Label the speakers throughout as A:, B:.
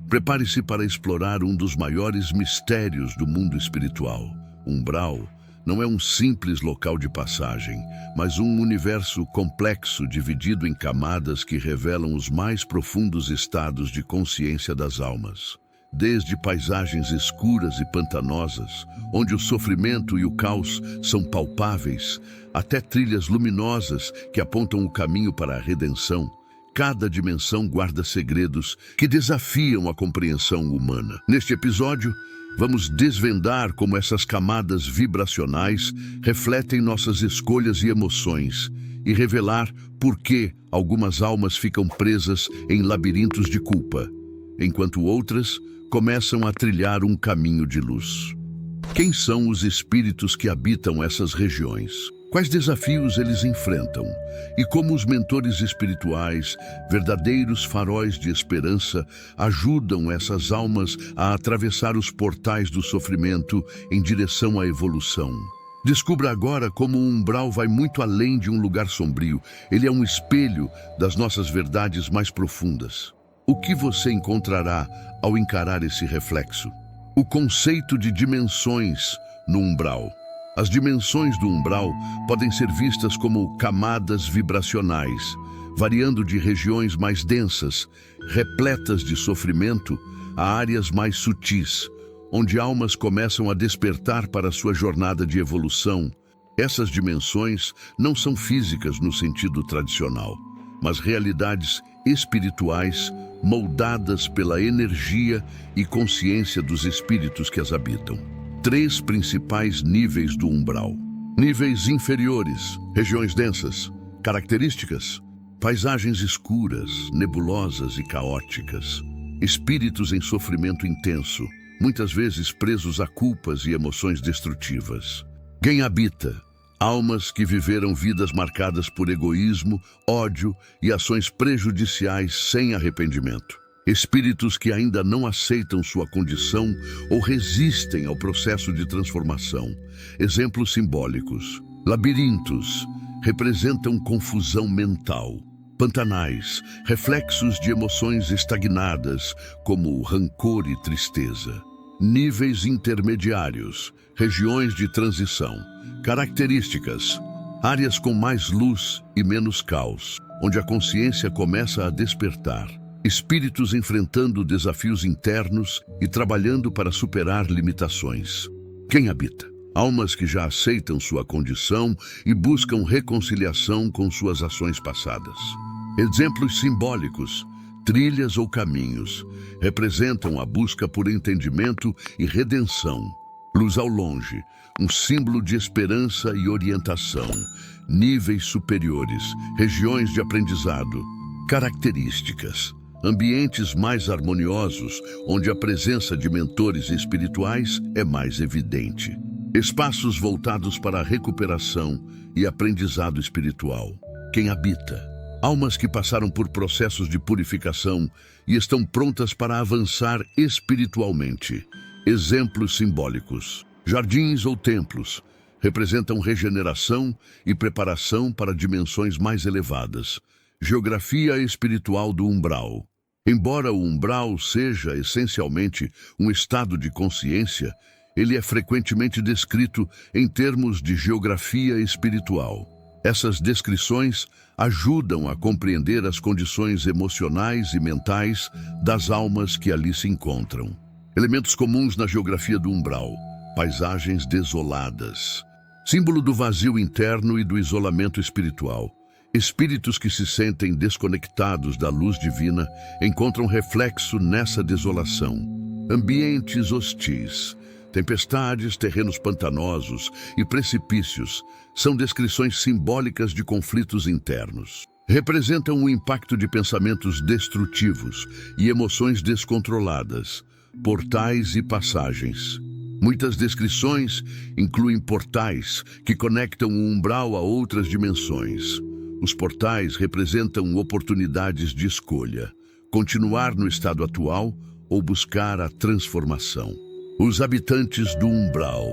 A: Prepare-se para explorar um dos maiores mistérios do mundo espiritual. Umbral não é um simples local de passagem, mas um universo complexo dividido em camadas que revelam os mais profundos estados de consciência das almas. Desde paisagens escuras e pantanosas, onde o sofrimento e o caos são palpáveis, até trilhas luminosas que apontam o caminho para a redenção, cada dimensão guarda segredos que desafiam a compreensão humana. Neste episódio, vamos desvendar como essas camadas vibracionais refletem nossas escolhas e emoções e revelar por que algumas almas ficam presas em labirintos de culpa, enquanto outras começam a trilhar um caminho de luz. Quem são os espíritos que habitam essas regiões? Quais desafios eles enfrentam? E como os mentores espirituais, verdadeiros faróis de esperança, ajudam essas almas a atravessar os portais do sofrimento em direção à evolução? Descubra agora como o umbral vai muito além de um lugar sombrio. Ele é um espelho das nossas verdades mais profundas. O que você encontrará ao encarar esse reflexo? O conceito de dimensões no umbral. As dimensões do umbral podem ser vistas como camadas vibracionais, variando de regiões mais densas, repletas de sofrimento, a áreas mais sutis, onde almas começam a despertar para sua jornada de evolução. Essas dimensões não são físicas no sentido tradicional, mas realidades espirituais moldadas pela energia e consciência dos espíritos que as habitam. 3 principais níveis do umbral. Níveis inferiores, regiões densas. Características: paisagens escuras, nebulosas e caóticas. Espíritos em sofrimento intenso, muitas vezes presos a culpas e emoções destrutivas. Quem habita? Almas que viveram vidas marcadas por egoísmo, ódio e ações prejudiciais sem arrependimento. Espíritos que ainda não aceitam sua condição ou resistem ao processo de transformação. Exemplos simbólicos. Labirintos representam confusão mental. Pantanais, reflexos de emoções estagnadas, como rancor e tristeza. Níveis intermediários, regiões de transição. Características: áreas com mais luz e menos caos, onde a consciência começa a despertar. Espíritos enfrentando desafios internos e trabalhando para superar limitações. Quem habita? Almas que já aceitam sua condição e buscam reconciliação com suas ações passadas. Exemplos simbólicos: trilhas ou caminhos, representam a busca por entendimento e redenção. Luz ao longe, um símbolo de esperança e orientação. Níveis superiores, regiões de aprendizado. Características: ambientes mais harmoniosos, onde a presença de mentores espirituais é mais evidente. Espaços voltados para a recuperação e aprendizado espiritual. Quem habita? Almas que passaram por processos de purificação e estão prontas para avançar espiritualmente. Exemplos simbólicos: jardins ou templos, representam regeneração e preparação para dimensões mais elevadas. Geografia espiritual do umbral. Embora o umbral seja essencialmente um estado de consciência, ele é frequentemente descrito em termos de geografia espiritual. Essas descrições ajudam a compreender as condições emocionais e mentais das almas que ali se encontram. Elementos comuns na geografia do umbral: paisagens desoladas, símbolo do vazio interno e do isolamento espiritual. Espíritos que se sentem desconectados da luz divina encontram reflexo nessa desolação. Ambientes hostis, tempestades, terrenos pantanosos e precipícios são descrições simbólicas de conflitos internos. Representam o impacto de pensamentos destrutivos e emoções descontroladas, portais e passagens. Muitas descrições incluem portais que conectam o umbral a outras dimensões. Os portais representam oportunidades de escolha: continuar no estado atual ou buscar a transformação. Os habitantes do umbral.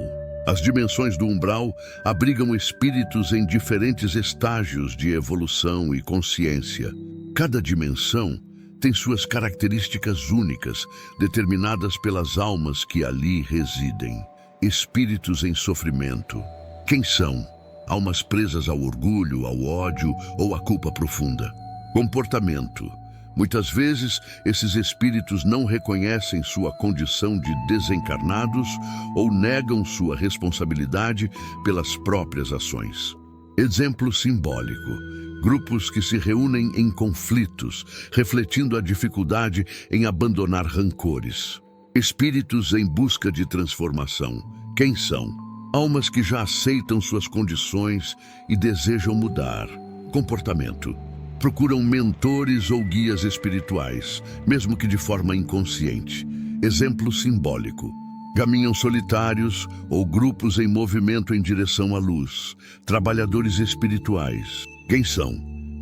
A: As dimensões do umbral abrigam espíritos em diferentes estágios de evolução e consciência. Cada dimensão têm suas características únicas, determinadas pelas almas que ali residem. Espíritos em sofrimento. Quem são? Almas presas ao orgulho, ao ódio ou à culpa profunda. Comportamento. Muitas vezes, esses espíritos não reconhecem sua condição de desencarnados ou negam sua responsabilidade pelas próprias ações. Exemplo simbólico. Grupos que se reúnem em conflitos, refletindo a dificuldade em abandonar rancores. Espíritos em busca de transformação. Quem são? Almas que já aceitam suas condições e desejam mudar. Comportamento. Procuram mentores ou guias espirituais, mesmo que de forma inconsciente. Exemplo simbólico. Caminham solitários ou grupos em movimento em direção à luz. Trabalhadores espirituais. Quem são?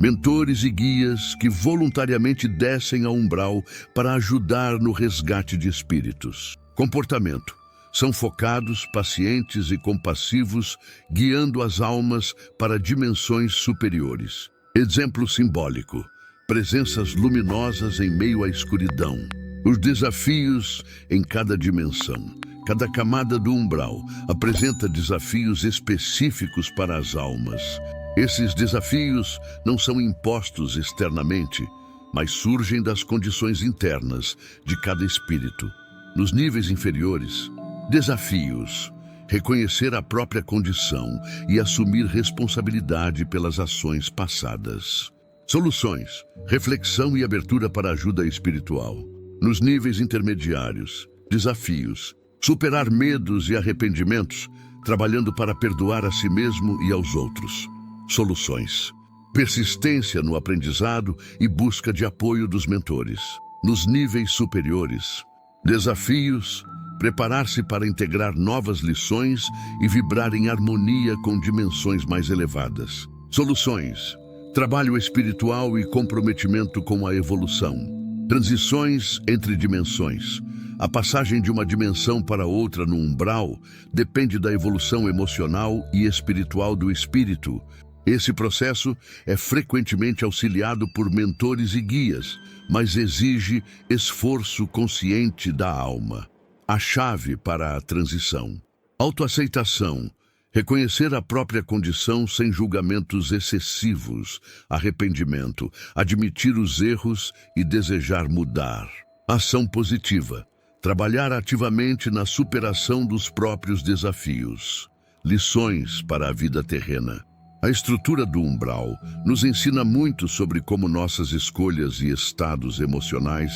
A: Mentores e guias que voluntariamente descem ao umbral para ajudar no resgate de espíritos. Comportamento. São focados, pacientes e compassivos, guiando as almas para dimensões superiores. Exemplo simbólico. Presenças luminosas em meio à escuridão. Os desafios em cada dimensão. Cada camada do umbral apresenta desafios específicos para as almas. Esses desafios não são impostos externamente, mas surgem das condições internas de cada espírito. Nos níveis inferiores, desafios. Reconhecer a própria condição e assumir responsabilidade pelas ações passadas. Soluções. Reflexão e abertura para ajuda espiritual. Nos níveis intermediários, desafios. Superar medos e arrependimentos, trabalhando para perdoar a si mesmo e aos outros. Soluções. Persistência no aprendizado e busca de apoio dos mentores. Nos níveis superiores, desafios. Preparar-se para integrar novas lições e vibrar em harmonia com dimensões mais elevadas. Soluções. Trabalho espiritual e comprometimento com a evolução. Transições entre dimensões. A passagem de uma dimensão para outra no umbral depende da evolução emocional e espiritual do espírito. Esse processo é frequentemente auxiliado por mentores e guias, mas exige esforço consciente da alma. A chave para a transição. Autoaceitação. Reconhecer a própria condição sem julgamentos excessivos. Arrependimento. Admitir os erros e desejar mudar. Ação positiva. Trabalhar ativamente na superação dos próprios desafios. Lições para a vida terrena. A estrutura do umbral nos ensina muito sobre como nossas escolhas e estados emocionais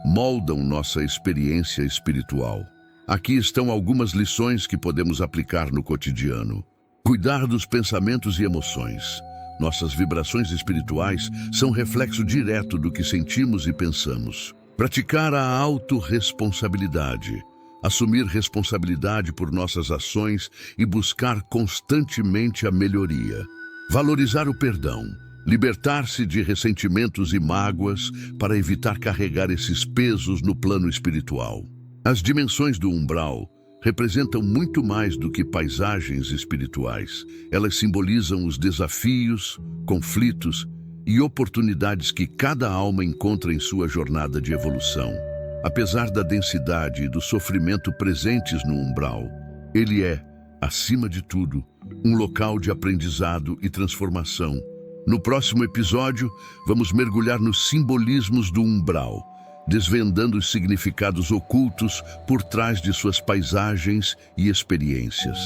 A: moldam nossa experiência espiritual. Aqui estão algumas lições que podemos aplicar no cotidiano. Cuidar dos pensamentos e emoções. Nossas vibrações espirituais são reflexo direto do que sentimos e pensamos. Praticar a autorresponsabilidade. Assumir responsabilidade por nossas ações e buscar constantemente a melhoria. Valorizar o perdão. Libertar-se de ressentimentos e mágoas para evitar carregar esses pesos no plano espiritual. As dimensões do umbral representam muito mais do que paisagens espirituais. Elas simbolizam os desafios, conflitos e oportunidades que cada alma encontra em sua jornada de evolução. Apesar da densidade e do sofrimento presentes no umbral, ele é, acima de tudo, um local de aprendizado e transformação. No próximo episódio, vamos mergulhar nos simbolismos do umbral, desvendando os significados ocultos por trás de suas paisagens e experiências.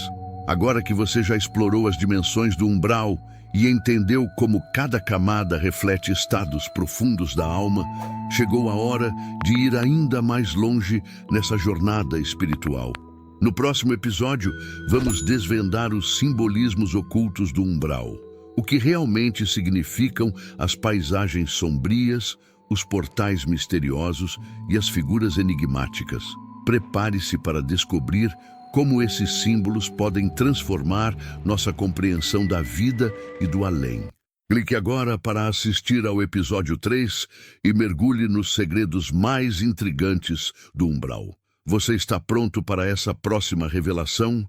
A: Agora que você já explorou as dimensões do umbral e entendeu como cada camada reflete estados profundos da alma, chegou a hora de ir ainda mais longe nessa jornada espiritual. No próximo episódio, vamos desvendar os simbolismos ocultos do umbral. O que realmente significam as paisagens sombrias, os portais misteriosos e as figuras enigmáticas. Prepare-se para descobrir como esses símbolos podem transformar nossa compreensão da vida e do além. Clique agora para assistir ao episódio 3 e mergulhe nos segredos mais intrigantes do umbral. Você está pronto para essa próxima revelação?